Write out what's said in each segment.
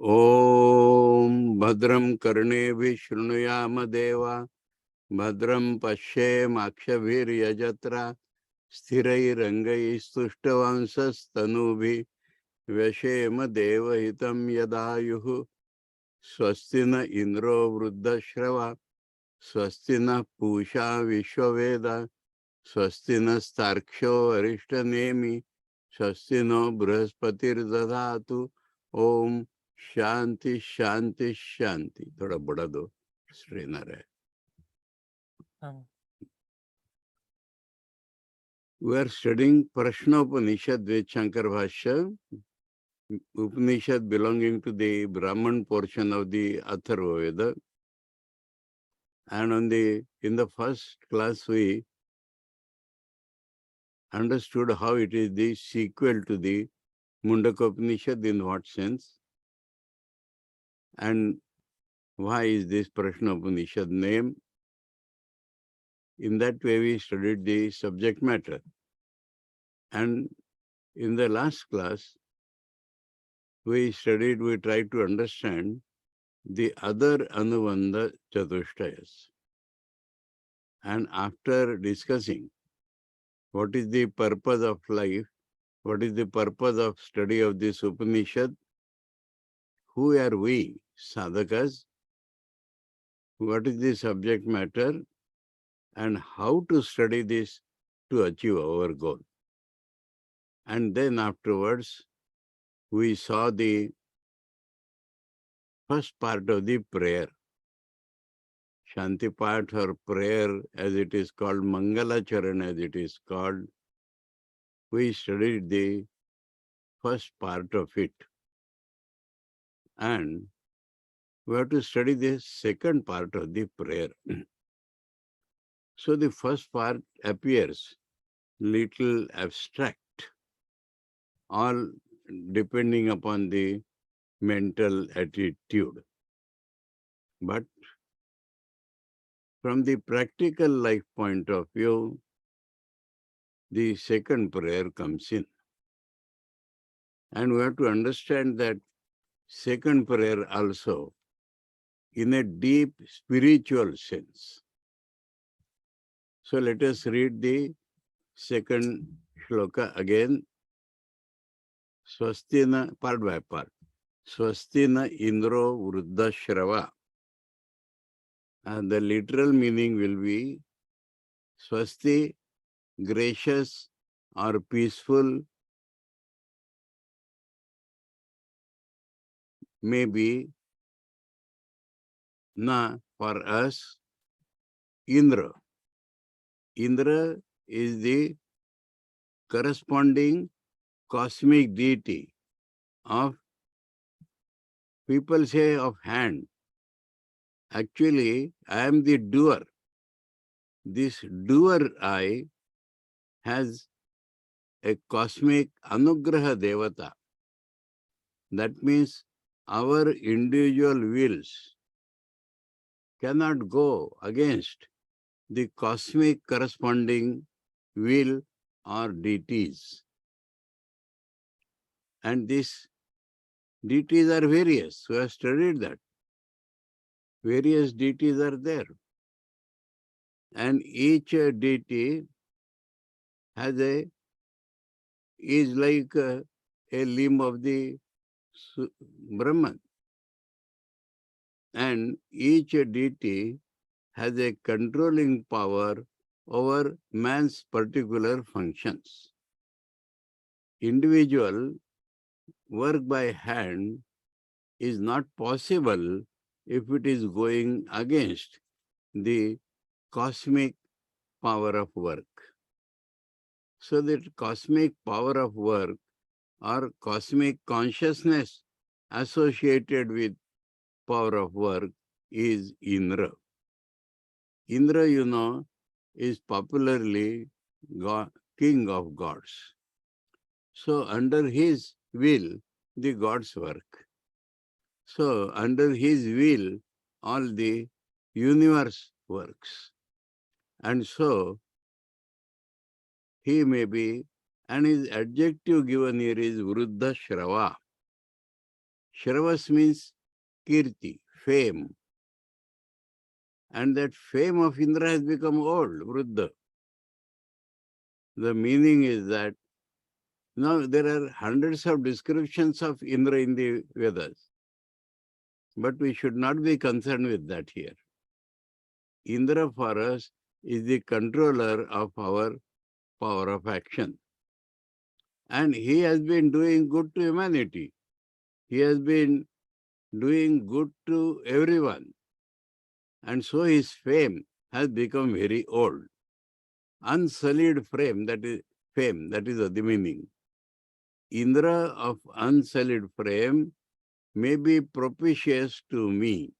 Om Bhadram Karnevi Shrunuyama Deva Bhadram Pashe Makshavir Yajatra Sthirai Rangai Stuštavansas Tanubhi Vyashema Deva Hitam Yadayuhu Swastina Indro Vruddashrava Swastina Pusha Vishwaveda Swastina Starksho Arishtanemi Swastino Brahaspatir Dadhatu Om Shanti Shanti Shanti. थोड़ा बड़ा दो strainer है. We are studying Prashnopanishad with Shankar Bhashya, Upanishad belonging to the Brahman portion of the Atharva Veda. And in the first class we understood how it is the sequel to the Mundaka Upanishad, in what sense, and why is this Prashnopanishad name. In that way we studied the subject matter. And in the last class we tried to understand the other Anubandha Chatushtayas. And after discussing what is the purpose of life, what is the purpose of study of this Upanishad, who are we, sadhakas, what is the subject matter, and how to study this to achieve our goal. And then afterwards, we saw the first part of the prayer. Shanti part or prayer, as it is called, Mangalacharan as it is called. We studied the first part of it. And we have to study the second part of the prayer. So the first part appears little abstract, all depending upon the mental attitude. But from the practical life point of view, the second prayer comes in. And we have to understand that second prayer also in a deep spiritual sense. So let us read the second shloka again. Swastina, part by part. Swastina Indro Vruddashrava. And the literal meaning will be Swasti, gracious or peaceful, maybe na for us, Indra. Indra is the corresponding cosmic deity of, people say, of hand. Actually, I am the doer. This doer I has a cosmic anugraha devata. That means our individual wills cannot go against the cosmic corresponding will or deities. And these deities are various. We have studied that. Various deities are there. And each deity is like a limb of the Brahman. And each deity has a controlling power over man's particular functions. Individual work by hand is not possible if it is going against the cosmic power of work. So that cosmic power of work or cosmic consciousness associated with power of work is Indra. Indra, you know, is popularly God, king of gods. So under his will, the gods work. So under his will, all the universe works. And so he may be, and his adjective given here is Vruddha Shrava. Shravas means kirti, fame. And that fame of Indra has become old, Vruddha. The meaning is that now there are hundreds of descriptions of Indra in the Vedas. But we should not be concerned with that here. Indra for us is the controller of our power of action. And he has been doing good to humanity. He has been doing good to everyone. And so his fame has become very old. Unsullied fame, that is the meaning. Indra of unsullied frame may be propitious to me,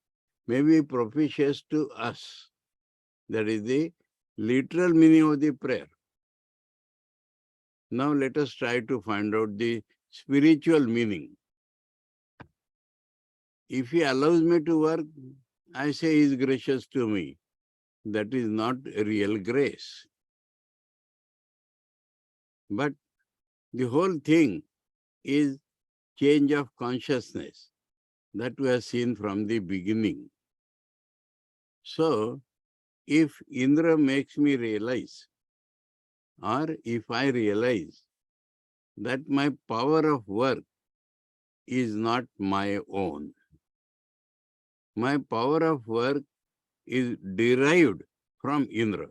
may be propitious to us. That is the literal meaning of the prayer. Now let us try to find out the spiritual meaning. If he allows me to work, I say he is gracious to me. That is not real grace. But the whole thing is change of consciousness that we have seen from the beginning. So, if Indra makes me realize, or if I realize that my power of work is not my own, my power of work is derived from Indra,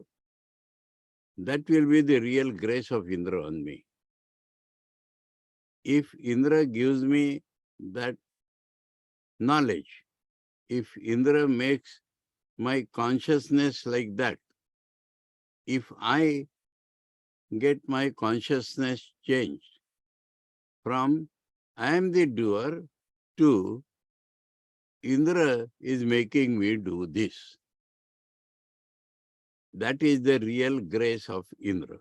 that will be the real grace of Indra on me. If Indra gives me that knowledge, if Indra makes my consciousness like that, if I get my consciousness changed from I am the doer to Indra is making me do this. That is the real grace of Indra.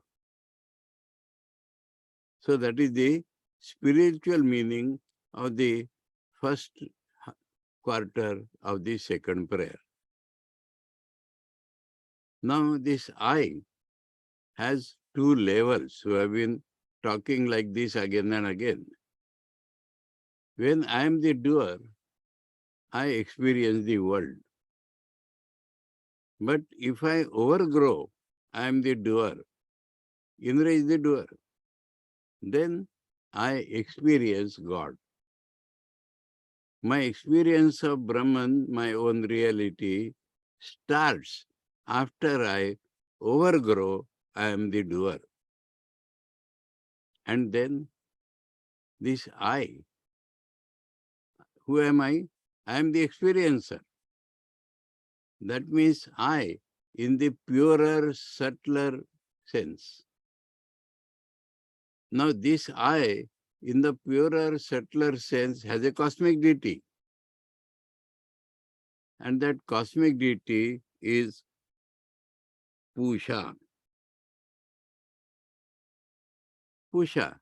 So that is the spiritual meaning of the first quarter of the second prayer. Now this I has two levels. We have been talking like this again and again. When I am the doer, I experience the world. But if I overgrow, I am the doer. Indra is the doer. Then I experience God. My experience of Brahman, my own reality, starts after I overgrow, I am the doer. And then this I, who am I? I am the experiencer. That means I, in the purer, subtler sense. Now this I, in the purer, subtler sense, has a cosmic deity. And that cosmic deity is Pusha. Pusha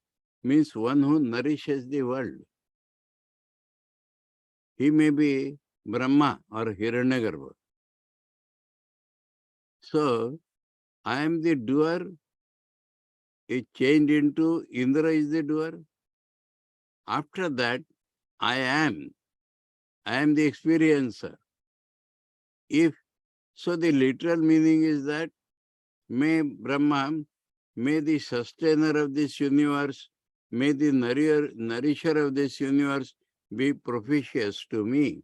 means one who nourishes the world. He may be Brahma or Hiranyagarbha. So, I am the doer, is changed into Indra is the doer. After that, I am the experiencer. If so, the literal meaning is that may Brahma, may the sustainer of this universe, may the nourisher of this universe be propitious to me.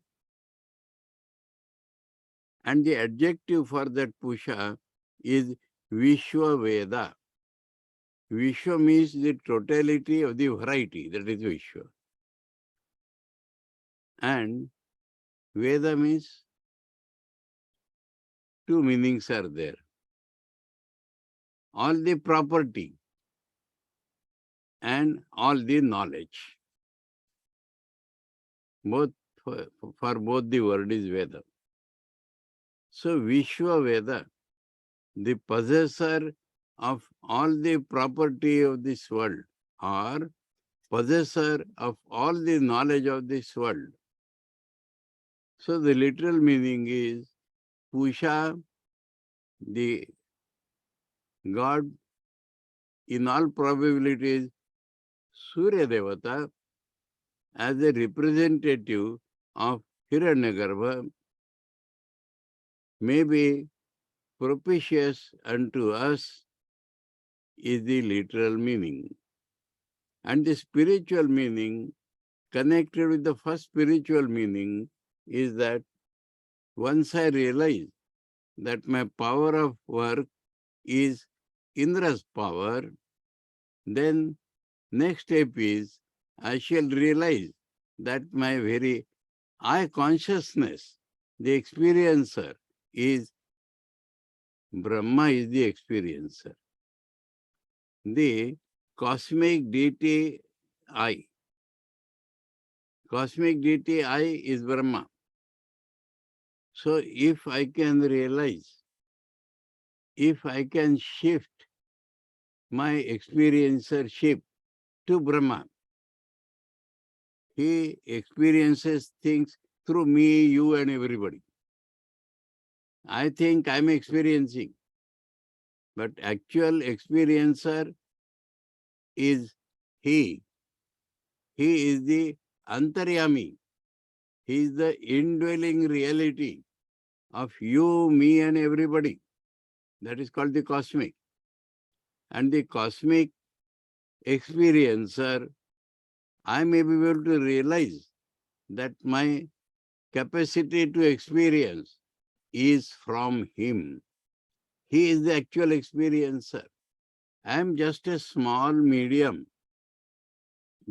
And the adjective for that Pusha is Vishwa Veda. Vishwa means the totality of the variety, that is Vishwa. And Veda means two meanings are there. All the property and all the knowledge. Both for both the word is Veda. So Vishwa Veda, the possessor of all the property of this world, or possessor of all the knowledge of this world. So the literal meaning is Pusha, the God, in all probabilities, Surya Devata, as a representative of Hiranyagarbha may be propitious unto us is the literal meaning. And the spiritual meaning connected with the first spiritual meaning is that once I realize that my power of work is Indra's power, then next step is I shall realize that my very I consciousness, the experiencer, is Brahma is the experiencer. The cosmic deity I. Cosmic deity I is Brahma. So if I can realize, if I can shift my experiencership to Brahma, he experiences things through me, you and everybody. I think I'm experiencing, but actual experiencer is he. He is the Antaryami. He is the indwelling reality of you, me and everybody. That is called the cosmic. And the cosmic experiencer, I may be able to realize that my capacity to experience is from him. He is the actual experiencer. I am just a small medium.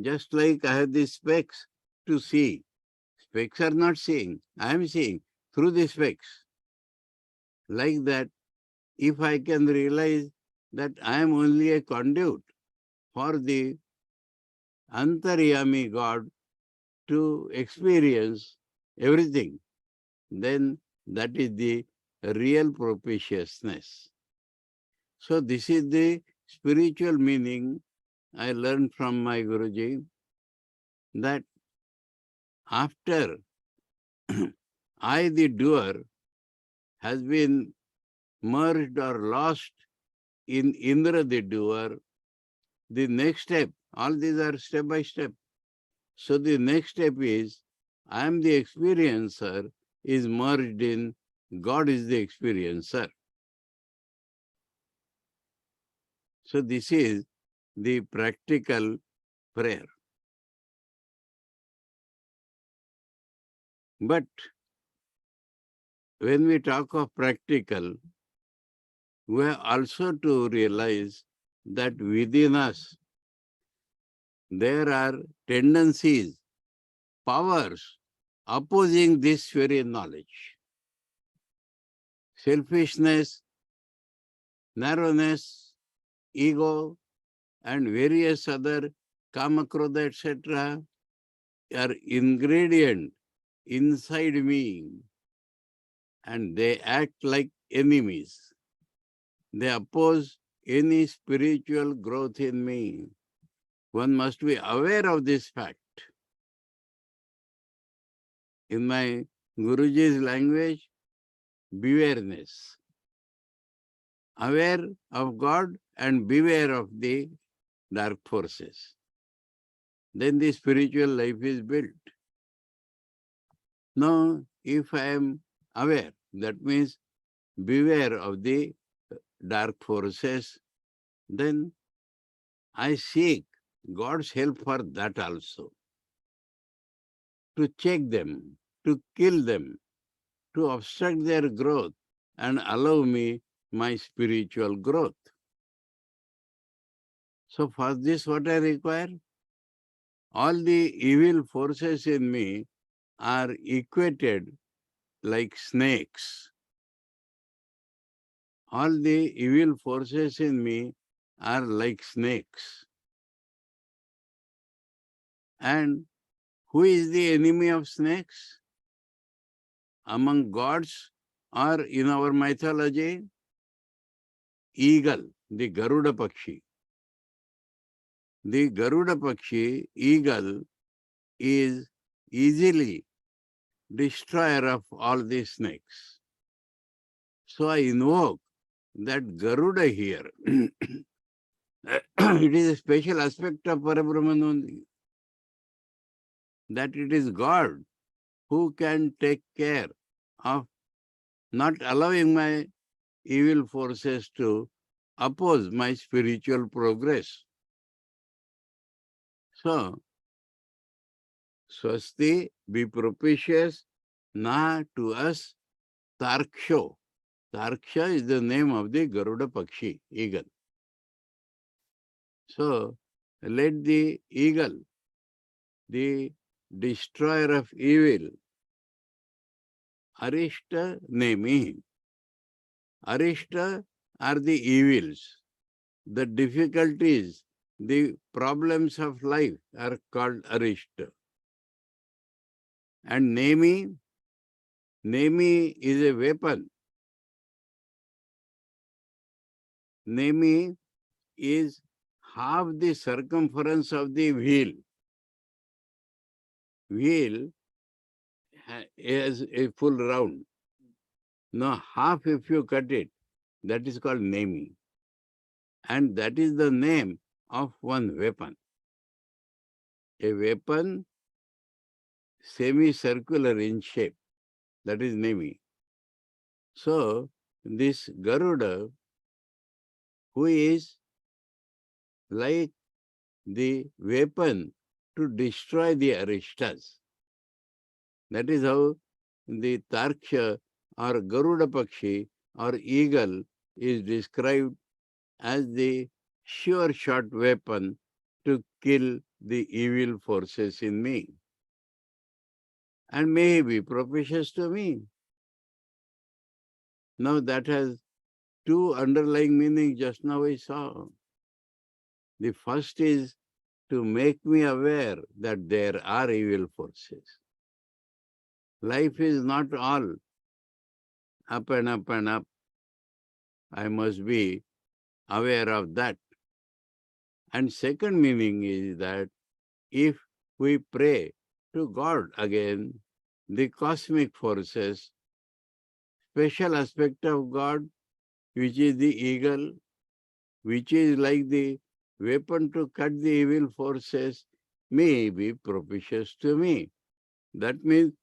Just like I have the specs to see. Specs are not seeing. I am seeing through the specs. Like that, if I can realize that I am only a conduit for the Antaryami God to experience everything, then that is the real propitiousness. So this is the spiritual meaning I learned from my Guruji, that after I, the doer, has been merged or lost in Indra, the doer, the next step, all these are step by step. So the next step is, I am the experiencer, is merged in God is the experiencer. So this is the practical prayer. But when we talk of practical, we have also to realize that within us there are tendencies, powers opposing this very knowledge. Selfishness, narrowness, ego, and various other kama, krodha, etc. are ingredient inside me, and they act like enemies. They oppose any spiritual growth in me. One must be aware of this fact. In my Guruji's language, bewareness. Aware of God and beware of the dark forces. Then the spiritual life is built. Now, if I am aware, that means beware of the dark forces, then I seek God's help for that also. To check them, to kill them, to obstruct their growth and allow me my spiritual growth. So for this, what I require? All the evil forces in me are equated like snakes. All the evil forces in me are like snakes. And who is the enemy of snakes? Among gods or in our mythology? Eagle, the Garuda Pakshi. The Garuda Pakshi, eagle, is easily destroyer of all these snakes. So I invoke that Garuda here. It is a special aspect of Parabrahman only. that it is God who can take care of not allowing my evil forces to oppose my spiritual progress. So, Swasti, be propitious, na to us, Tarksho. Tarksha is the name of the Garuda Pakshi, eagle. So, let the eagle, the destroyer of evil, Arishta Nemi. Arishta are the evils. The difficulties, the problems of life are called Arishta. And Nemi is a weapon. Nemi is half the circumference of the wheel. Wheel has a full round. Now, half if you cut it, that is called Nemi. And that is the name of one weapon. A weapon semicircular in shape. That is Nemi. So, this Garuda, who is like the weapon to destroy the Arishtas. That is how the Tarksha or Garuda Pakshi or eagle is described as the sure shot weapon to kill the evil forces in me. And may he be propitious to me. Now that has two underlying meanings just now I saw. The first is to make me aware that there are evil forces. Life is not all up and up and up. I must be aware of that. And second meaning is that if we pray to God again, the cosmic forces, special aspect of God, which is the eagle, which is like the weapon to cut the evil forces, may be propitious to me. That means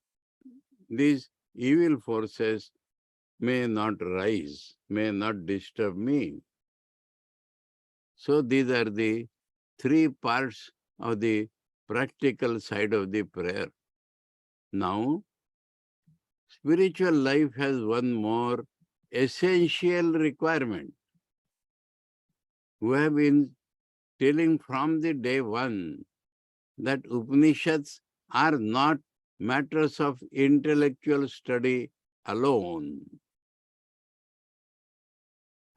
these evil forces may not rise, may not disturb me. So these are the three parts of the practical side of the prayer. Now, spiritual life has one more essential requirement. We have been telling from the day one that Upanishads are not matters of intellectual study alone.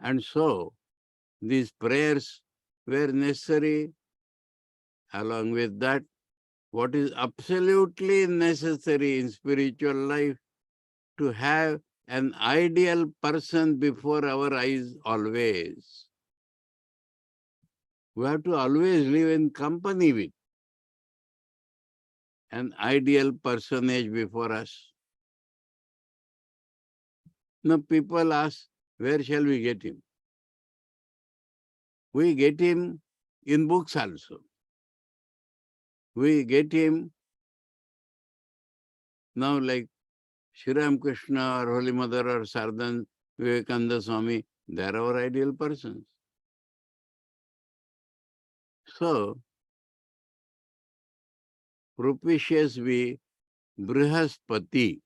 And so, these prayers were necessary. Along with that, what is absolutely necessary in spiritual life, to have an ideal person before our eyes always. We have to always live in company with an ideal personage before us. Now people ask, where shall we get him? We get him in books also. We get him now like Sri Ramakrishna or Holy Mother or Sardan Vivekananda Swami, they are our ideal persons. So, propitious be Brihaspati.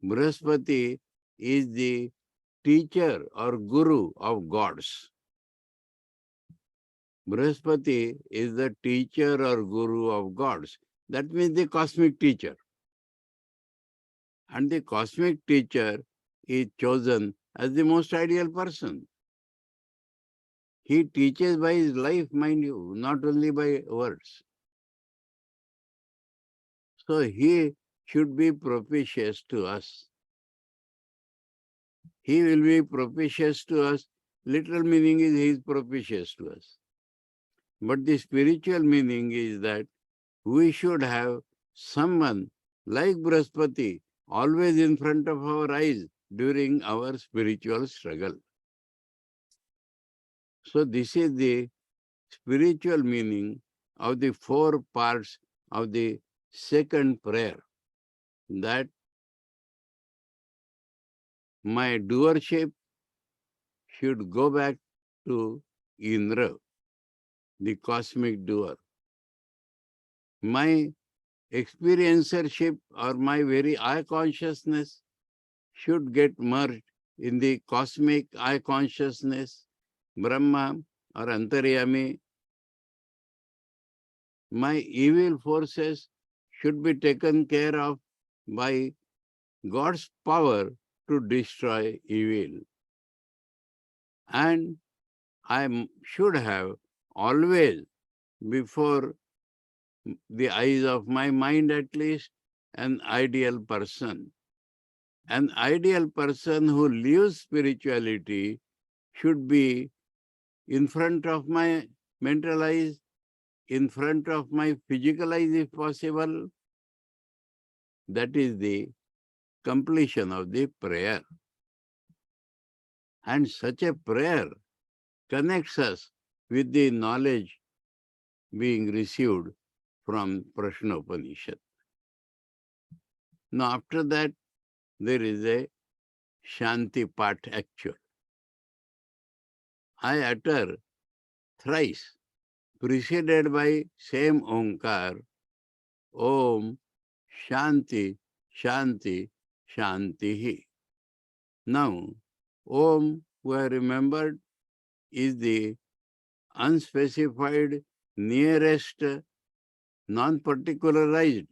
Brihaspati is the teacher or guru of gods. Brihaspati is the teacher or guru of gods. That means the cosmic teacher. And the cosmic teacher is chosen as the most ideal person. He teaches by his life, mind you, not only by words. So he should be propitious to us. He will be propitious to us. Literal meaning is he is propitious to us. But the spiritual meaning is that we should have someone like Brihaspati always in front of our eyes during our spiritual struggle. So this is the spiritual meaning of the four parts of the second prayer, that my doership should go back to Indra, the cosmic doer. My experiencership or my very I consciousness should get merged in the cosmic I consciousness, Brahma or Antaryami. My evil forces should be taken care of by God's power to destroy evil. And I should have always, before the eyes of my mind at least, an ideal person. An ideal person who lives spirituality should be in front of my mental eyes, in front of my physical eyes if possible. That is the completion of the prayer. And such a prayer connects us with the knowledge being received from Prashnopanishad. Now after that, there is a Shanti Path actual. I utter thrice, preceded by same Omkar, Om Shanti, Shanti, Shantihi. Now, Om, we have remembered, is the unspecified, nearest, non-particularized,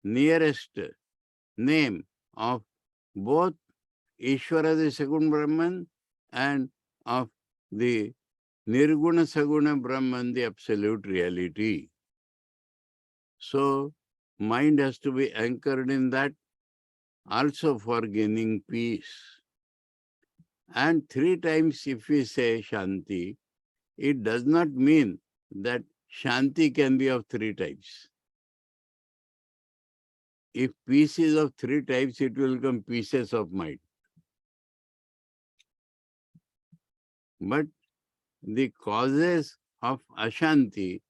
nearest name of both Ishvara, the second Brahman, and of the Nirguna Saguna Brahman, the absolute reality. So, mind has to be anchored in that, also for gaining peace. And 3 times if we say Shanti, it does not mean that Shanti can be of 3 types. If peace is of 3 types, it will become pieces of mind. But the causes of Ashanti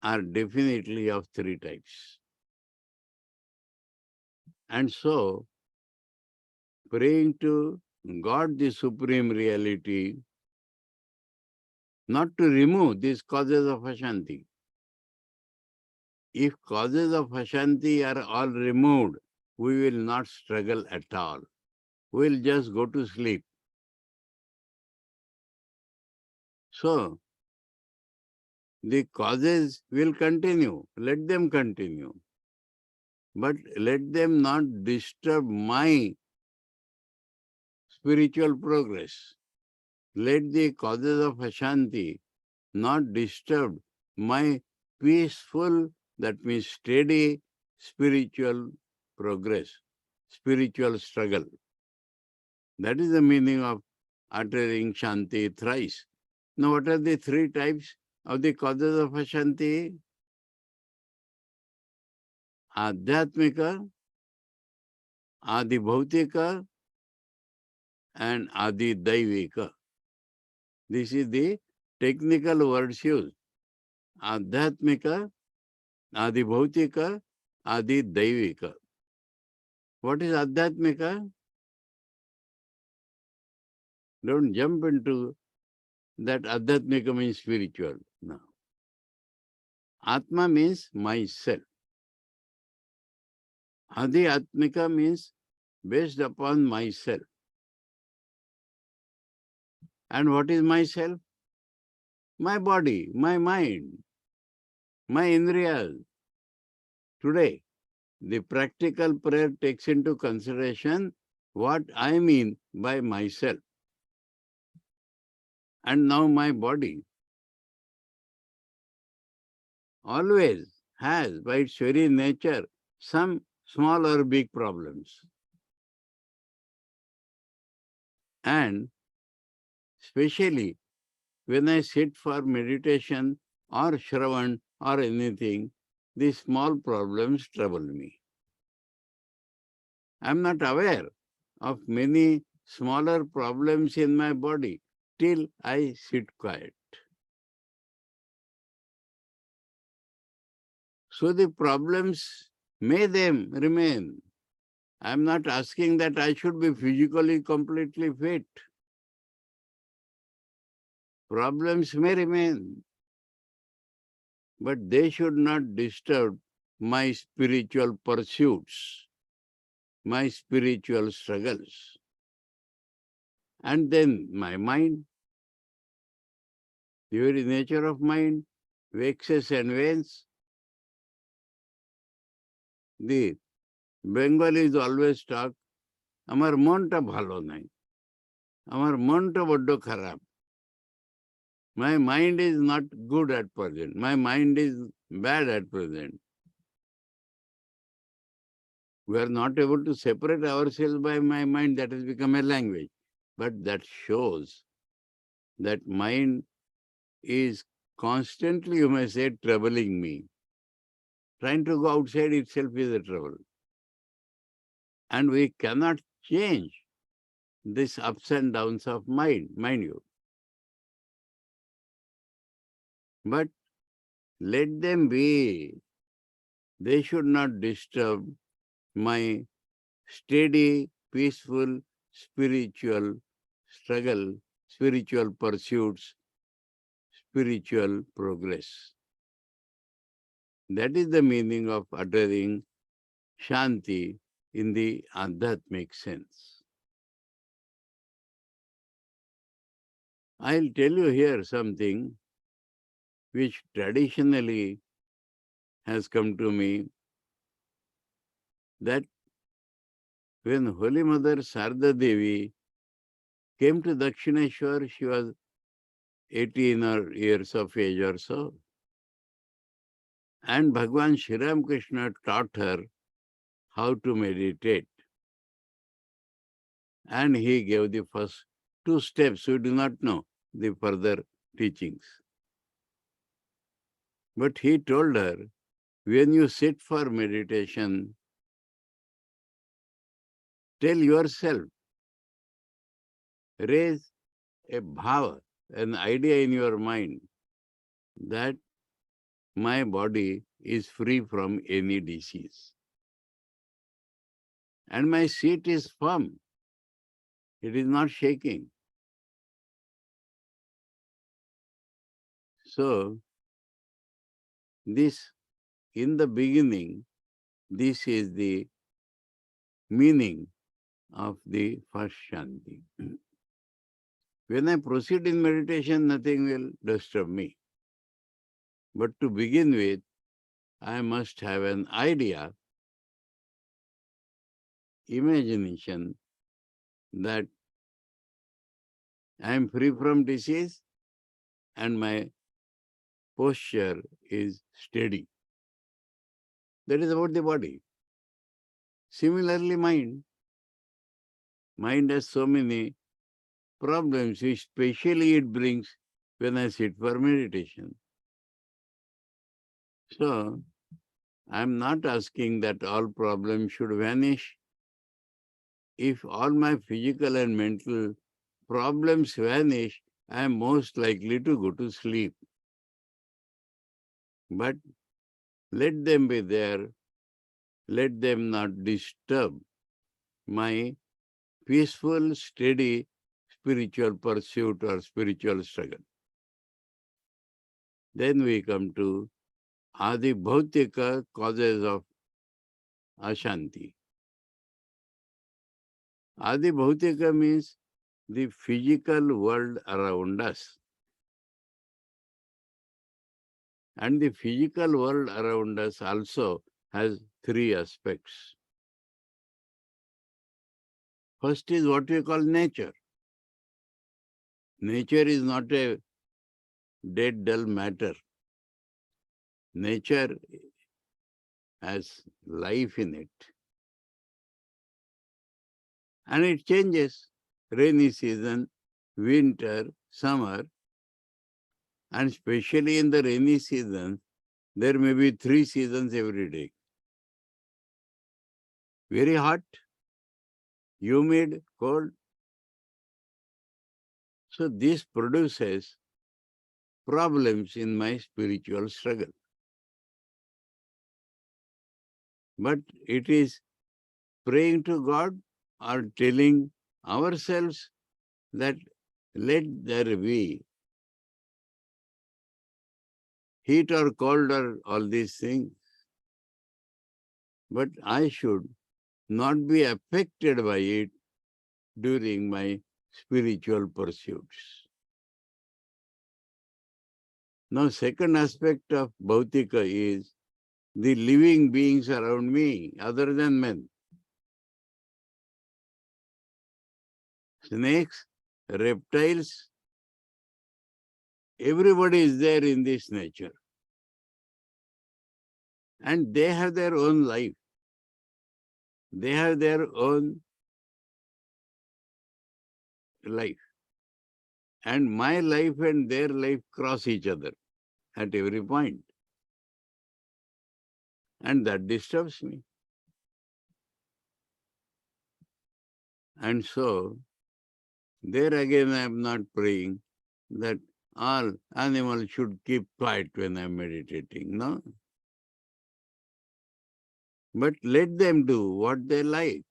are definitely of 3 types. And so, praying to God, the Supreme Reality, not to remove these causes of Ashanti. If causes of Ashanti are all removed, we will not struggle at all. We will just go to sleep. So, the causes will continue. Let them continue. But let them not disturb my spiritual progress. Let the causes of Ashanti not disturb my peaceful, that means steady spiritual progress, spiritual struggle. That is the meaning of uttering Shanti thrice. Now, what are the 3 types of the causes of Ashanti? Adhyatmika, Adibhautika, and Adidaivika. This is the technical words used. Adhyatmika, Adibhautika, Adidaivika. What is Adhyatmika? Don't jump into that Adhyatmika means spiritual. No. Atma means myself. Adhyatmika means based upon myself. And what is myself? My body, my mind, my indriyas. Today, the practical prayer takes into consideration what I mean by myself. And now my body always has, by its very nature, some small or big problems. And especially when I sit for meditation or Shravan or anything, these small problems trouble me. I am not aware of many smaller problems in my body till I sit quiet. So the problems May them remain. I am not asking that I should be physically completely fit. Problems may remain, but they should not disturb my spiritual pursuits, my spiritual struggles. And then my mind, the very nature of mind, waxes and wanes. The Bengalis always talk, আমার মনটা ভালো নাই, আমার মনটা বড্ড খারাপ. My mind is not good at present. My mind is bad at present. We are not able to separate ourselves by my mind. That has become a language. But that shows that mind is constantly, you may say, troubling me. Trying to go outside itself is a trouble. And we cannot change these ups and downs of mind you. But let them be. They should not disturb my steady, peaceful, spiritual struggle, spiritual pursuits, spiritual progress. That is the meaning of uttering Shanti in the Adhyatmic sense. I'll tell you here something which traditionally has come to me, that when Holy Mother Sarda Devi came to Dakshineshwar, she was 18 years of age or so. And Bhagwan Shri Ram Krishna taught her how to meditate. And he gave the first 2 steps. We do not know the further teachings. But he told her, when you sit for meditation, tell yourself, raise a bhava, an idea in your mind that my body is free from any disease. And my seat is firm. It is not shaking. So, this, in the beginning, this is the meaning of the first Shanti. When I proceed in meditation, nothing will disturb me. But to begin with, I must have an idea, imagination, that I am free from disease and my posture is steady. That is about the body. Similarly, mind. Mind has so many problems, which especially it brings when I sit for meditation. So, I am not asking that all problems should vanish. If all my physical and mental problems vanish, I am most likely to go to sleep. But let them be there. Let them not disturb my peaceful, steady spiritual pursuit or spiritual struggle. Then we come to Adi Bhautika, causes of Ashanti. Adi Bhautika means the physical world around us. And the physical world around us also has 3 aspects. First is what we call nature. Nature is not a dead, dull matter. Nature has life in it. And it changes. Rainy season, winter, summer. And especially in the rainy season, there may be 3 seasons every day. Very hot, humid, cold. So this produces problems in my spiritual struggle. But it is praying to God or telling ourselves that let there be heat or cold or all these things, but I should not be affected by it during my spiritual pursuits. Now, second aspect of Bhautika is the living beings around me, other than men. Snakes, reptiles, everybody is there in this nature. And they have their own life. They have their own life. And my life and their life cross each other at every point. And that disturbs me. And so, there again I am not praying that all animals should keep quiet when I am meditating. No. But let them do what they like.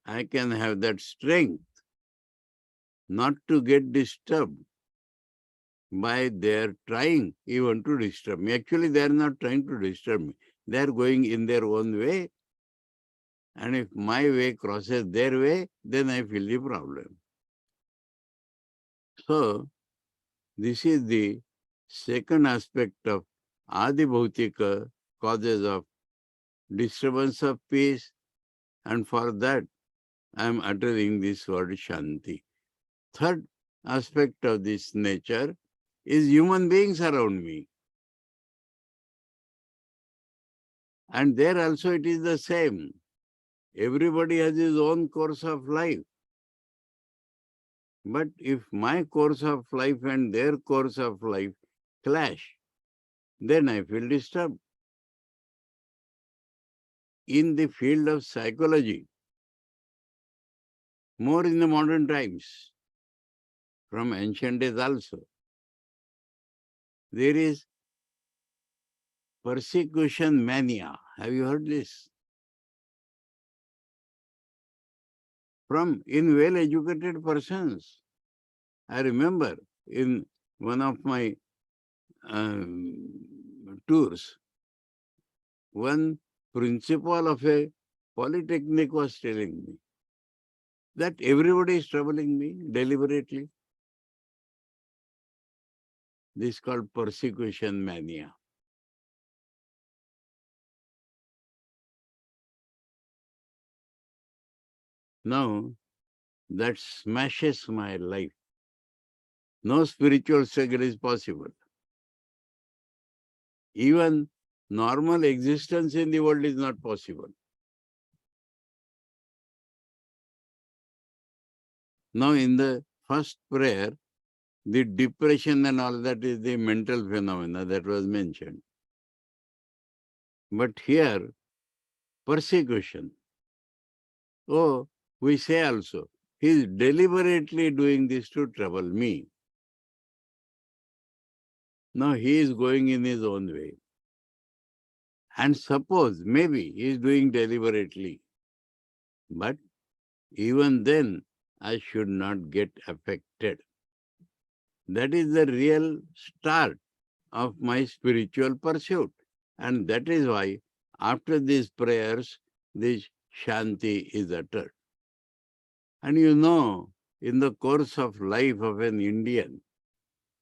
I can have that strength not to get disturbed by their trying even to disturb me. Actually, they are not trying to disturb me. They are going in their own way. And if my way crosses their way, then I feel the problem. So, this is the second aspect of Adi Bhautika, causes of disturbance of peace. And for that, I am uttering this word Shanti. Third aspect of this nature is human beings around me. And there also it is the same. Everybody has his own course of life. But if my course of life and their course of life clash, then I feel disturbed. In the field of psychology, more in the modern times, from ancient days also, there is persecution mania. Have you heard this? In well-educated persons. I remember in one of my tours, one principal of a polytechnic was telling me that everybody is troubling me deliberately. This is called persecution mania. Now, that smashes my life. No spiritual struggle is possible. Even normal existence in the world is not possible. Now, in the first prayer, the depression and all that is the mental phenomena that was mentioned. But here, persecution. Oh, we say also, he is deliberately doing this to trouble me. Now he is going in his own way. And suppose, maybe he is doing deliberately. But even then, I should not get affected. That is the real start of my spiritual pursuit. And that is why, after these prayers, this Shanti is uttered. And you know, in the course of life of an Indian,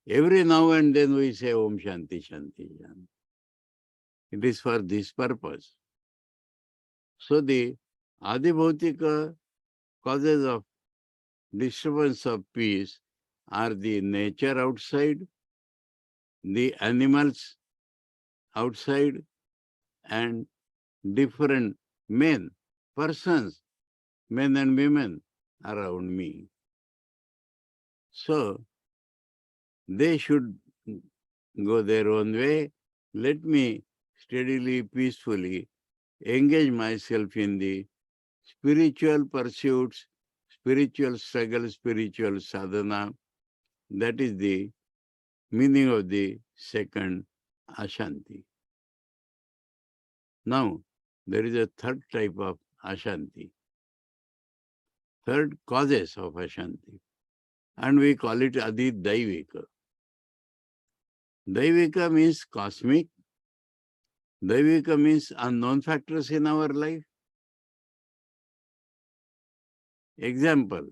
every now and then we say Om Shanti Shanti Shanti. It is for this purpose. So the Adibhautika causes of disturbance of peace are the nature outside, the animals outside, and different men, persons, men and women around me. So they should go their own way. Let me steadily, peacefully engage myself in the spiritual pursuits, spiritual struggle, spiritual sadhana. That is the meaning of the second Ashanti. Now, there is a third type of Ashanti, third causes of Ashanti, and we call it Adi Daivika. Daivika means cosmic. Daivika means unknown factors in our life. Example,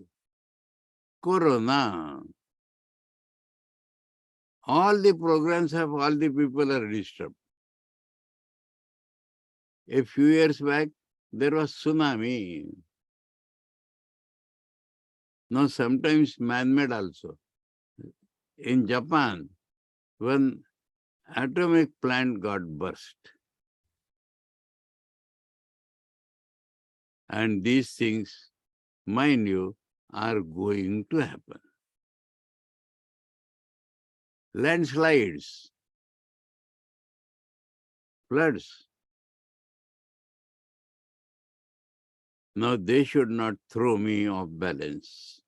Corona. All the programs of all the people are disturbed. A few years back, there was tsunami. Now, sometimes man-made also. In Japan, when atomic plant got burst, and these things, mind you, are going to happen. Landslides, floods. Now, they should not throw me off balance.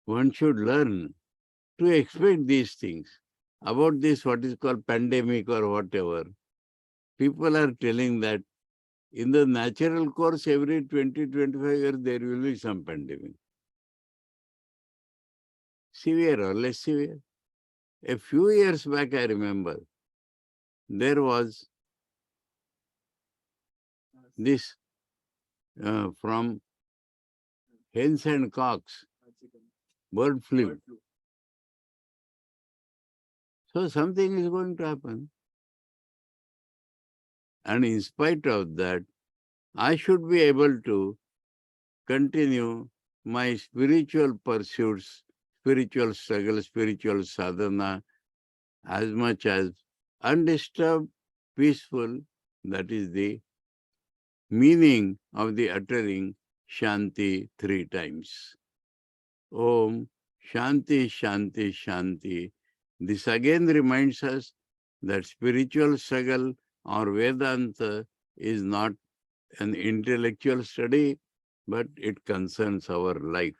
One should learn to expect these things. About this, what is called pandemic or whatever, people are telling that in the natural course, every 20-25 years, there will be some pandemic. Severe or less severe. A few years back, I remember, there was this from hens and cocks, bird flu. So something is going to happen. And in spite of that, I should be able to continue my spiritual pursuits, spiritual struggle, spiritual sadhana, as much as undisturbed, peaceful. That is the meaning of the uttering Shanti 3 times. Om Shanti, Shanti, Shanti. This again reminds us that spiritual struggle or Vedanta is not an intellectual study, but it concerns our life.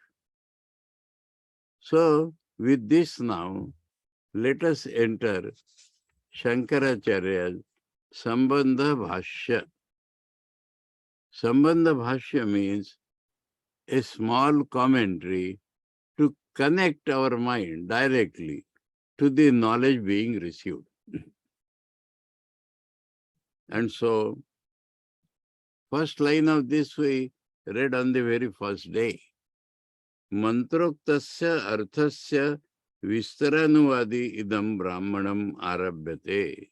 So, with this now, let us enter Shankaracharya's Sambandha Bhashya. Sambandha Bhashya means a small commentary to connect our mind directly to the knowledge being received. And so, first line of this we read on the very first day. Mantroktasya arthasya vistaranuvadi idam brahmanam arabhyate.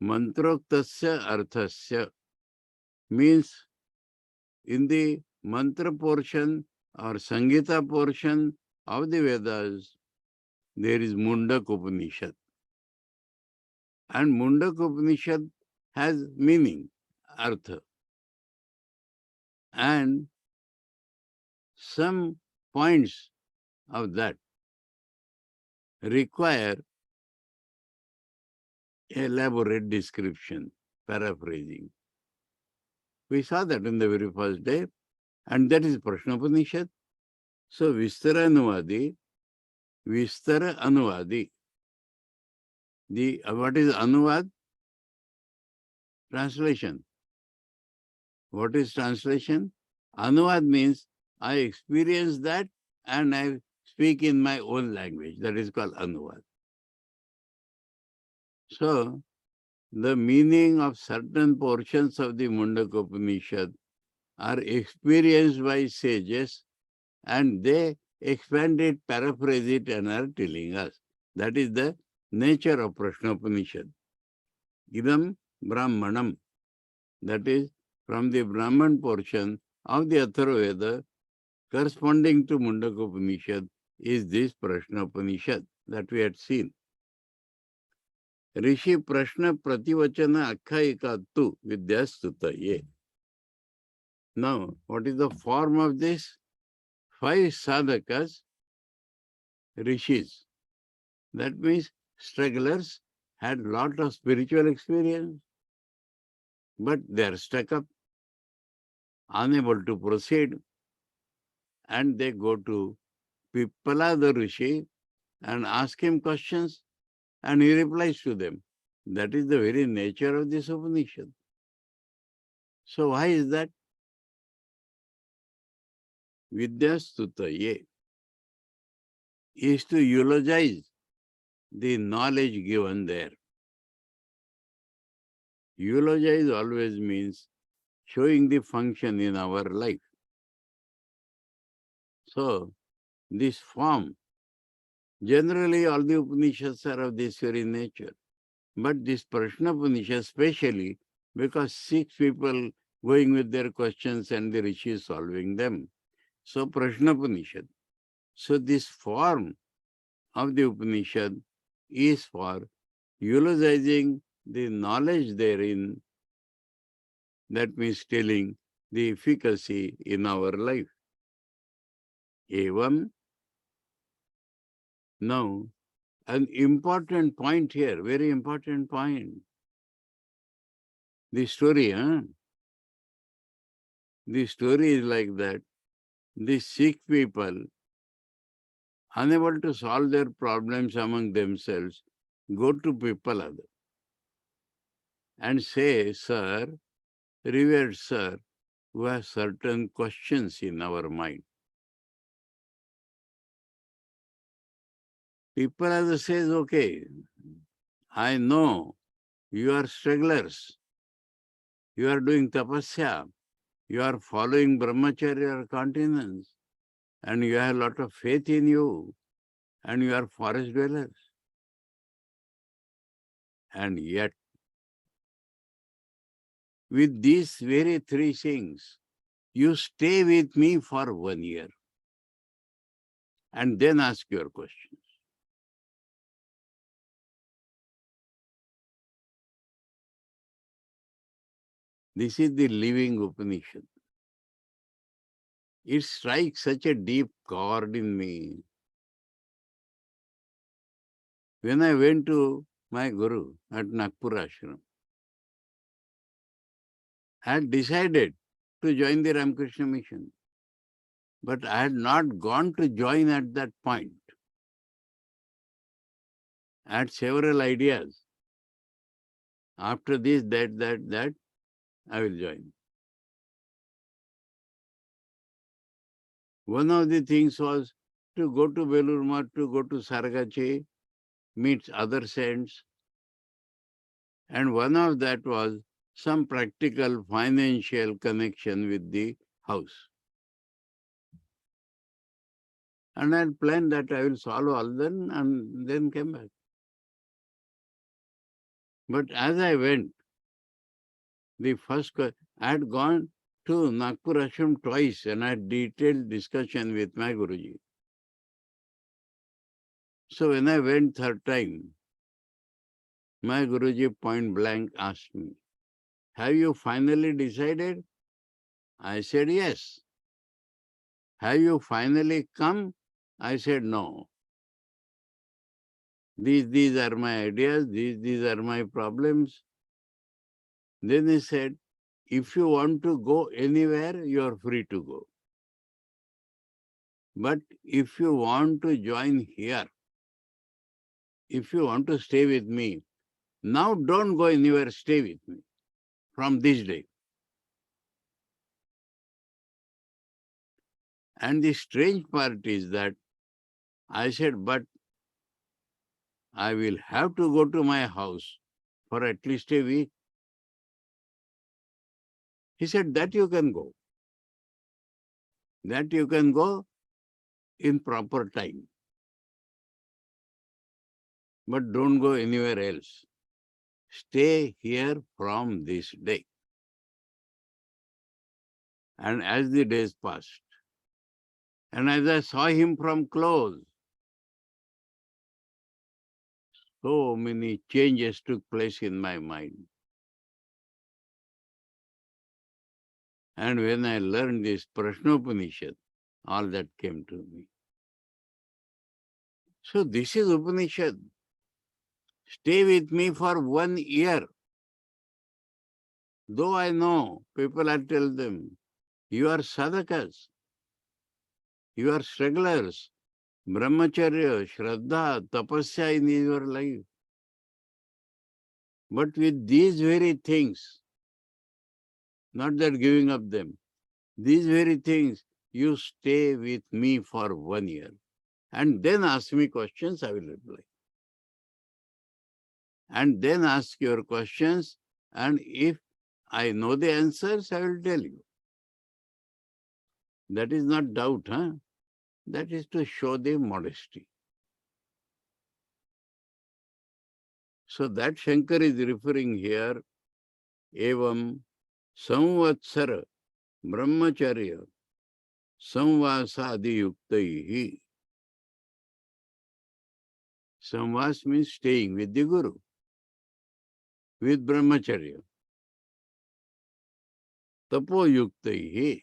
Mantroktasya arthasya means in the mantra portion or Sangita portion of the Vedas, there is Mundak Upanishad. And Mundak Upanishad has meaning, artha. And some points of that require elaborate description, paraphrasing. We saw that in the very first day, and that is Prashnopanishad. So, Vistara Anuvadi, Vistara Anuvadi. What is Anuvad? Translation. What is translation? Anuvad means I experience that and I speak in my own language. That is called Anuvad. So, the meaning of certain portions of the Mundaka Upanishad are experienced by sages and they expand it, paraphrase it and are telling us. That is the nature of Prashnopanishad. Idam Brahmanam. That is from the Brahman portion of the Atharva Veda corresponding to Mundaka Upanishad is this Prashnopanishad that we had seen. Rishi Prasnaprativakana Adhyayas tu Vidyastutaye. Now, what is the form of this? 5 sadhakas, rishis. That means strugglers had lot of spiritual experience, but they are stuck up, unable to proceed, and they go to Pippalada Rishi and ask him questions, and he replies to them. That is the very nature of this Upanishad. So why is that? Vidyastutaye is to eulogize the knowledge given there. Eulogize always means showing the function in our life. So, this form, generally all the Upanishads are of this very nature. But this Prashnopanishad especially, because 6 people going with their questions and the rishis solving them. So, Prashnopanishad. So, this form of the Upanishad is for eulogizing the knowledge therein, that means telling the efficacy in our life. Evam, now, an important point here, very important point. The story, The story is like that. These 6 people, unable to solve their problems among themselves, go to Pippalada and say, Sir, revered sir, we have certain questions in our mind. Pippalada says, okay, I know you are strugglers. You are doing tapasya. You are following brahmacharya or continence. And you have a lot of faith in you. And you are forest dwellers. And yet, with these very 3 things, you stay with me for 1 year. And then ask your questions. This is the living Upanishad. It strikes such a deep chord in me. When I went to my Guru at Nagpur Ashram, I had decided to join the Ramakrishna mission. But I had not gone to join at that point. I had several ideas. After this, that, I will join. One of the things was to go to Belur Math, to go to Sargache, meet other saints. And one of that was some practical financial connection with the house. And I had planned that I will solve all them and then came back. But as I went, I had gone to Nagpur Ashram twice and I had detailed discussion with my Guruji. So when I went 3rd time, my Guruji point blank asked me, have you finally decided? I said yes. Have you finally come? I said no. These are my ideas, these are my problems. Then he said, if you want to go anywhere, you are free to go. But if you want to join here, if you want to stay with me, now don't go anywhere, stay with me from this day. And the strange part is that I said, but I will have to go to my house for at least a week. He said, that you can go. That you can go in proper time. But don't go anywhere else. Stay here from this day. And as the days passed, and as I saw him from close, so many changes took place in my mind. And when I learned this Prashnopanishad, all that came to me. So this is Upanishad. Stay with me for 1 year. Though I know, people are telling them, you are sadhakas, you are strugglers, brahmacharya, shraddha, tapasya in your life. But with these very things, not that giving up them, these very things, you stay with me for 1 year. And then ask me questions, I will reply. And then ask your questions, and if I know the answers, I will tell you. That is not doubt, huh? That is to show the modesty. So that Shankar is referring here, evam samvatsara brahmacharya samvasadi yuktaihi. Samvas means staying with the Guru, with brahmacharya. Tapo yuktaihi,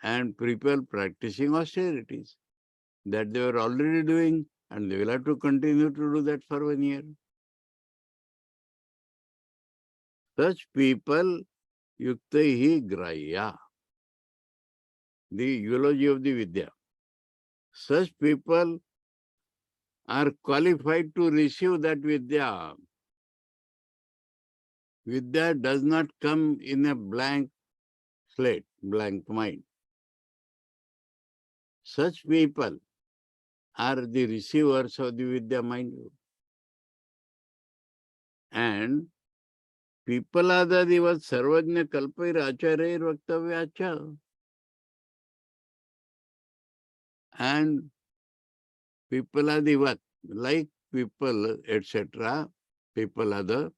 and people practicing austerities that they were already doing, and they will have to continue to do that for 1 year. Such people, yuktaihi grahya, the eulogy of the Vidya. Such people are qualified to receive that Vidya. Vidya does not come in a blank slate, blank mind. Such people are the receivers of the Vidya mind. And Pippalada divat sarvajna kalpair acharyair vaktavyacha. And Pippaladivat, like people, etc., Pippalada,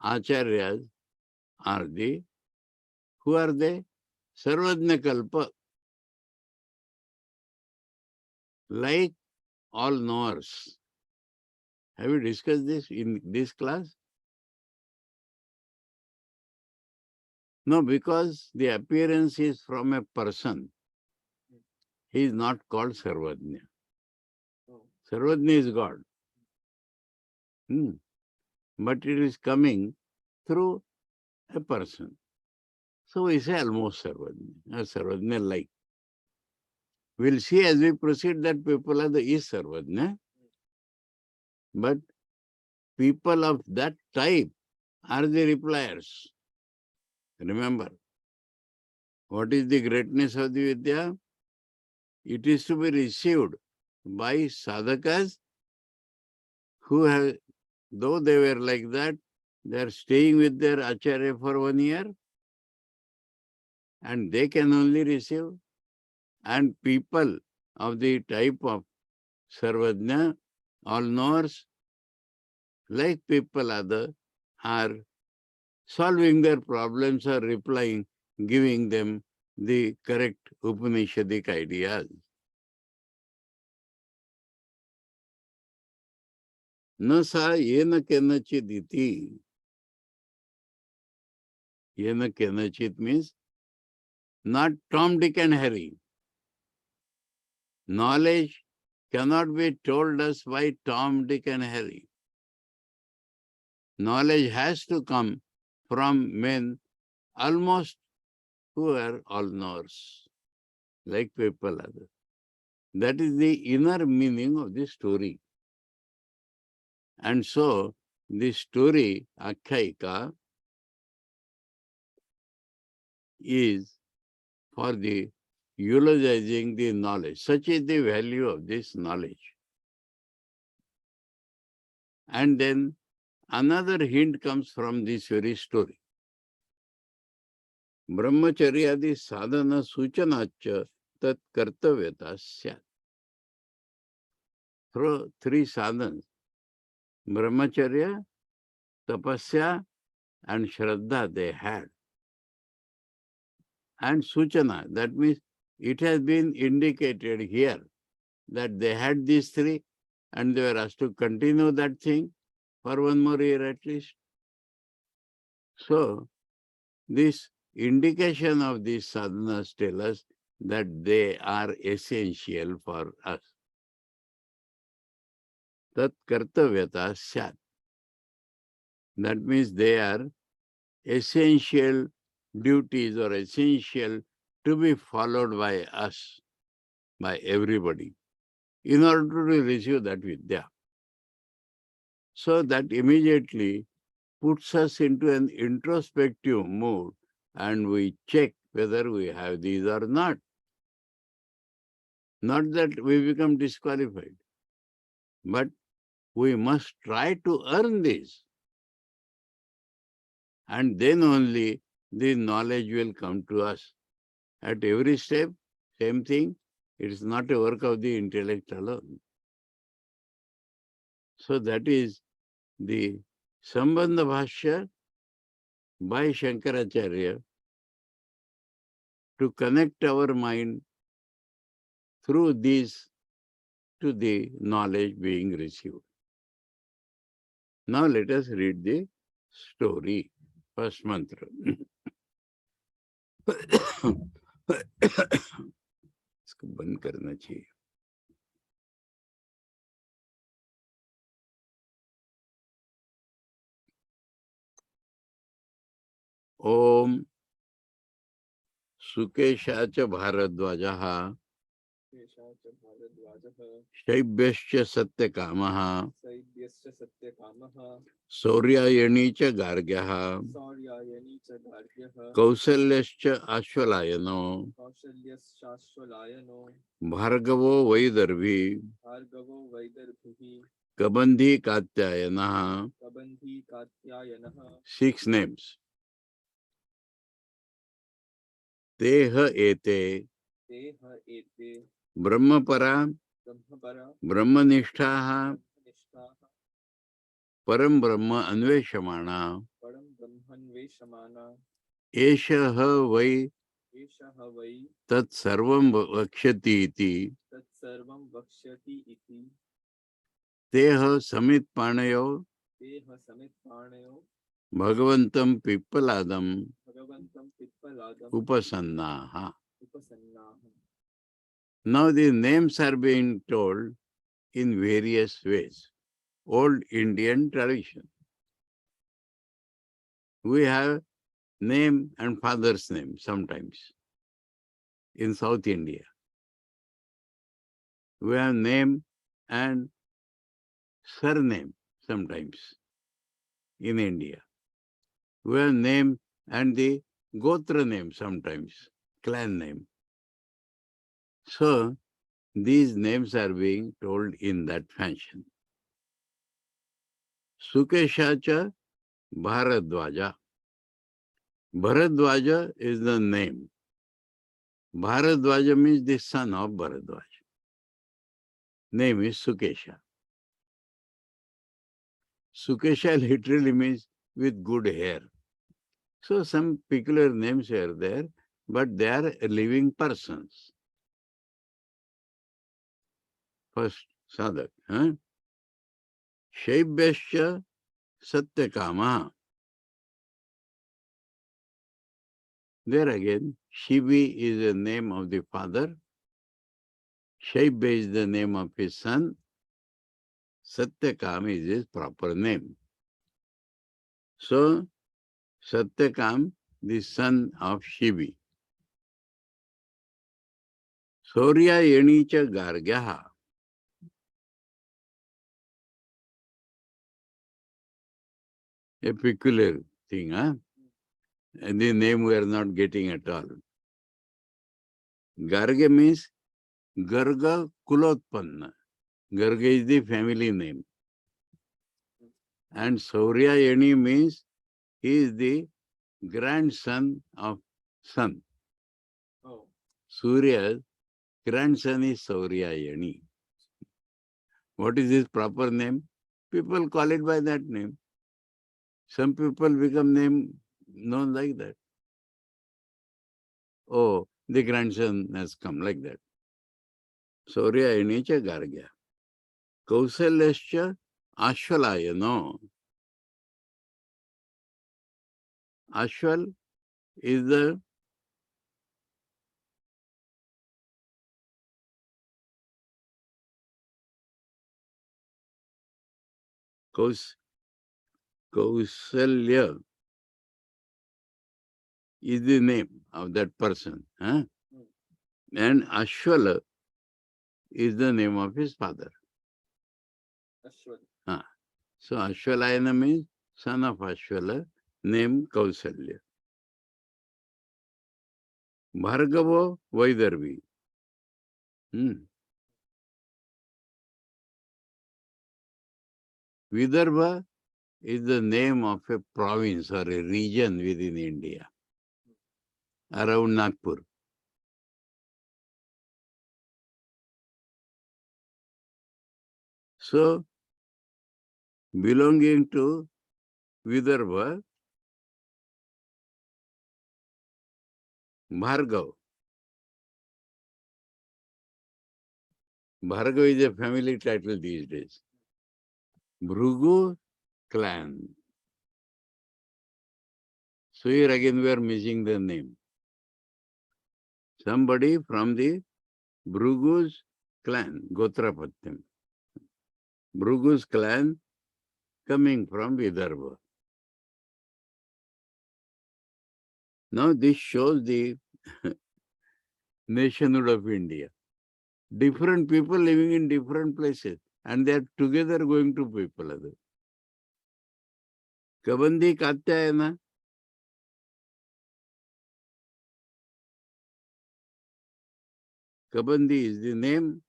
acharyas are the, who are they? Sarvajna kalpa, like all knowers. Have you discussed this in this class? No, because the appearance is from a person. He is not called Sarvajna. Sarvajna is God. But it is coming through a person. So we say almost Sarvajna, Sarvajna like. We'll see as we proceed that Pippalada is Sarvajna, but people of that type are the repliers. Remember, what is the greatness of the Vidya? It is to be received by sadhakas who have, though they were like that, they are staying with their acharya for 1 year, and they can only receive. And people of the type of Sarvajna, all knowers, like Pippalada, are solving their problems or replying, giving them the correct Upanishadic ideas. Na sa yena kenachit iti. Yena kenachit means not Tom, Dick and Harry. Knowledge cannot be told us by Tom, Dick and Harry. Knowledge has to come from men almost who are all knowers, like Pippalada. That is the inner meaning of the story. And so, the story, Akhyayika, is for the eulogizing the knowledge. Such is the value of this knowledge. And then another hint comes from this very story. Brahmacharyadi sadhana suchanacha tat kartavyata syat. Through 3 sadhanas, Brahmacharya, Tapasya, and Shraddha they had. And Suchana, that means it has been indicated here that they had these 3 and they were asked to continue that thing for 1 more year at least. So, this indication of these sadhanas tell us that they are essential for us. Tat kartavyata syat. That means they are essential duties or essential to be followed by us, by everybody, in order to receive that Vidya. So that immediately puts us into an introspective mood and we check whether we have these or not. Not that we become disqualified, but we must try to earn this. And then only the knowledge will come to us. At every step, same thing. It is not a work of the intellect alone. So that is the Sambandha Bhashya by Shankaracharya to connect our mind through this to the knowledge being received. Now let us read the story. First mantra. इसको बंद करना चाहिए. ओम सुकेशाच भारद्वाजः शैब्यश्च सत्यकामः शौर्यायणी च गार्ग्यः कौसल्यश्च आश्वलायनो भार्गवो वैदर्भी कबंधी कात्यायनः. 6 names. Teh एते ब्रह्मपरा ब्रह्मनिष्ठाः परम ब्रह्म अन्वेषमाणा एषः वै तत्सर्वं वक्ष्यति इति तेह समित्पाणयो भगवन्तं पिप्पलादं उपसन्नाः. Now the names are being told in various ways. Old Indian tradition. We have name and father's name sometimes in South India. We have name and surname sometimes in India. We have name and the Gotra name sometimes, clan name. So these names are being told in that fashion. Sukeshacha Bharadwaja. Bharadwaja is the name. Bharadwaja means the son of Bharadwaja. Name is Sukesha. Sukesha literally means with good hair. So some peculiar names are there, but they are living persons. First, sadhak. Shaibhyascha satyakama. There again, Shivi is the name of the father. Shaibhya is the name of his son. Satyakam is his proper name. So, Satyakam, the son of Shivi. Surya Yenicha Gargyaha. A peculiar thing, huh? And the name we are not getting at all. Garga means Garga Kulotpanna. Garga is the family name. And Surya Yeni means he is the grandson of sun. Oh. Surya's grandson is Surya Yeni. What is his proper name? People call it by that name. Some people become known like that. Oh, the grandson has come like that. Surya Yenicha Gargya. Kausalyascha Ashwalayano. Ashwal is the Kausalya is the name of that person. Huh? And Ashwala is the name of his father. Ashwal. So Ashwalayana means son of Ashwala, name Kausalya. Bhargavo Vaidarvi. Vidarbha is the name of a province or a region within India, around Nagpur. So, belonging to Vidarbha, Bhargav. Bhargav is a family title these days. Bhrugu clan. So here again we are missing the name. Somebody from the Bhrugu's clan, Gotrapatyam. Bhrugu's clan coming from Vidarbha. Now this shows the nationhood of India. Different people living in different places and they are together going to Pippalada. Kabandi Katyayana. Kabandi is the name.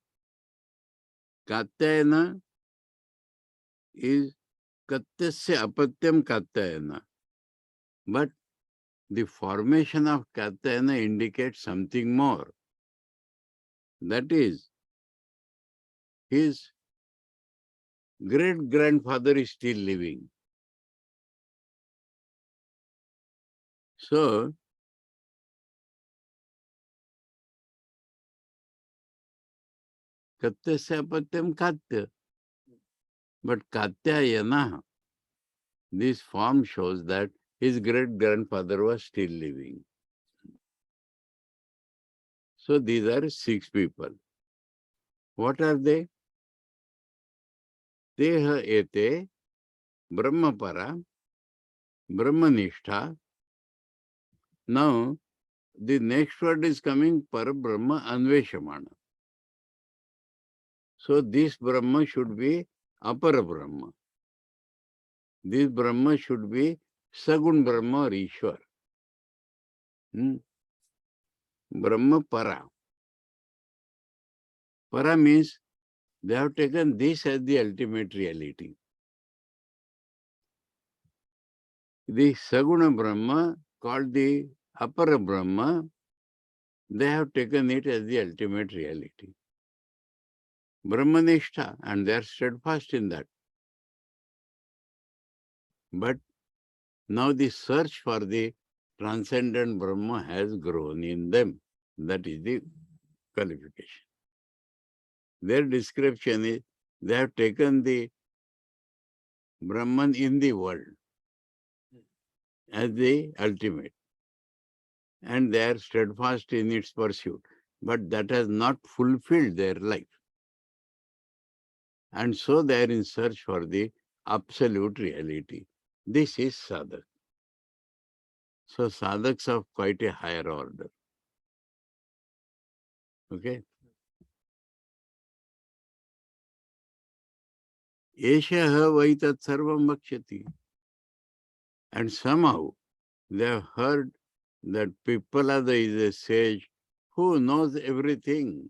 Katyayana is Katyasya Apatyam Katyayana. But the formation of Katyayana indicates something more. That is, his great-grandfather is still living. So, Katyasya Apatyam Katya. But Katyayana, this form shows that his great-grandfather was still living. So these are 6 people. What are they? Teha ete Brahmapara, Brahmanishtha. Now, the next word is coming Parabrahma Anveshamana. So this Brahma should be Apara Brahma. This Brahma should be Sagun Brahma or Ishwar. Brahma Para. Para means they have taken this as the ultimate reality. The Saguna Brahma, called the Apara Brahma, they have taken it as the ultimate reality. Brahmanishtha, and they are steadfast in that. But now the search for the transcendent Brahma has grown in them. That is the qualification. Their description is they have taken the Brahman in the world as the ultimate. And they are steadfast in its pursuit. But that has not fulfilled their life. And so they are in search for the absolute reality. This is sadhak. So sadhaks of quite a higher order. Okay? Eshaha vaitat sarvam bhakshati. And somehow they have heard that Pippalada is a sage who knows everything.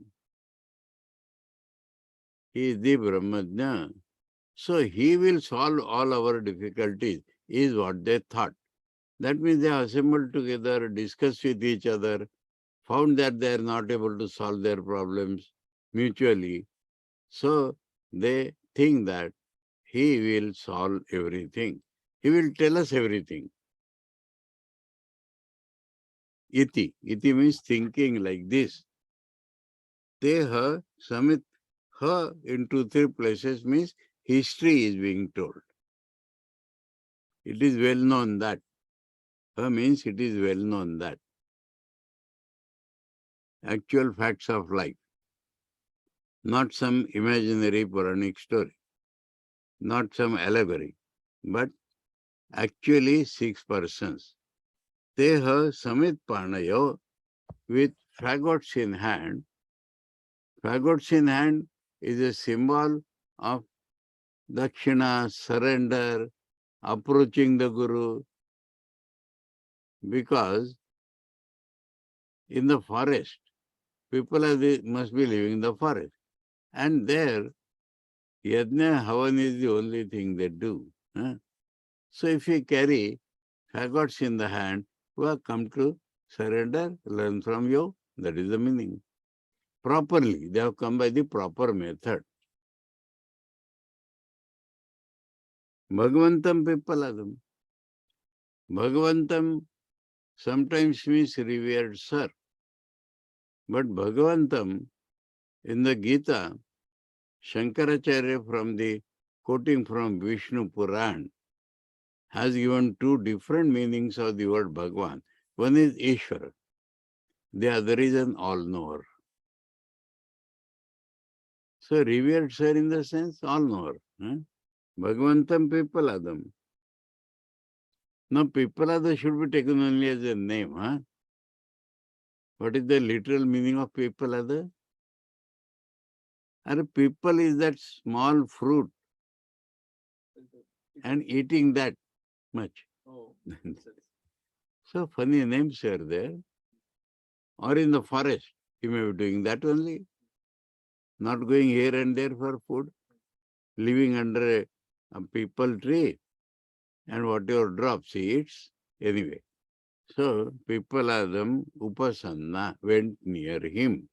He is the Brahmajna. So he will solve all our difficulties, is what they thought. That means they assembled together, discussed with each other, found that they are not able to solve their problems mutually. So they think that he will solve everything. He will tell us everything. Iti. Iti means thinking like this. Teha, Samit, ha into 3 places means history is being told. It is well known that. Ha means it is well known that. Actual facts of life. Not some imaginary Puranic story. Not some allegory. But actually 6 persons. Teha Samit Panayo with fagots in hand. Fagots in hand is a symbol of dakshina, surrender, approaching the Guru, because in the forest, people must be living in the forest. And there, yajna havan is the only thing they do. So if you carry fagots in the hand, who have come to surrender, learn from you, that is the meaning. Properly, they have come by the proper method. Bhagavantam Pippaladam. Bhagavantam sometimes means revered sir. But Bhagavantam in the Gita, Shankaracharya quoting from Vishnu Puran, has given two different meanings of the word Bhagavan. One is Ishvara, the other is an all-knower. So revered sir in the sense all-knower. Bhagavantam Pippaladam. Now Pippalada should be taken only as a name. What is the literal meaning of Pippalada? And people is that small fruit and eating that much. So funny names are there. Or in the forest, you may be doing that only. Not going here and there for food. Living under a people tree. And whatever drops he eats. Anyway. So, Pippaladam Upasanna went near him.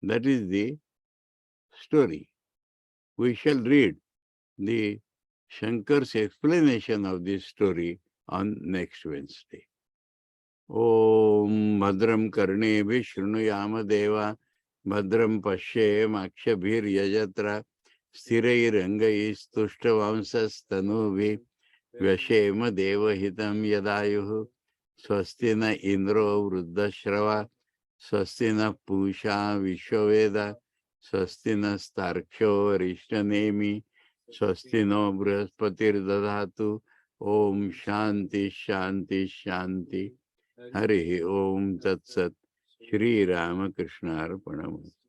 That is the story. We shall read the Shankar's explanation of this story on next Wednesday. Om Bhadram Karnebhi Shrunuyama Deva Bhadram Pashyem Akshabhir Yajatra Sthirairangai Tuštavamsas Tanuvi Vyashema Deva Hitam Yadayuhu Swastina Indro Vruddashrava Swastina Pusha Vishwaveda Swastina Starksho Rishtanemi Swastino Brihaspatir Dadhatu Om Shanti Shanti Shanti Hari Om Tat Sat Shri Ramakrishna Arpanam.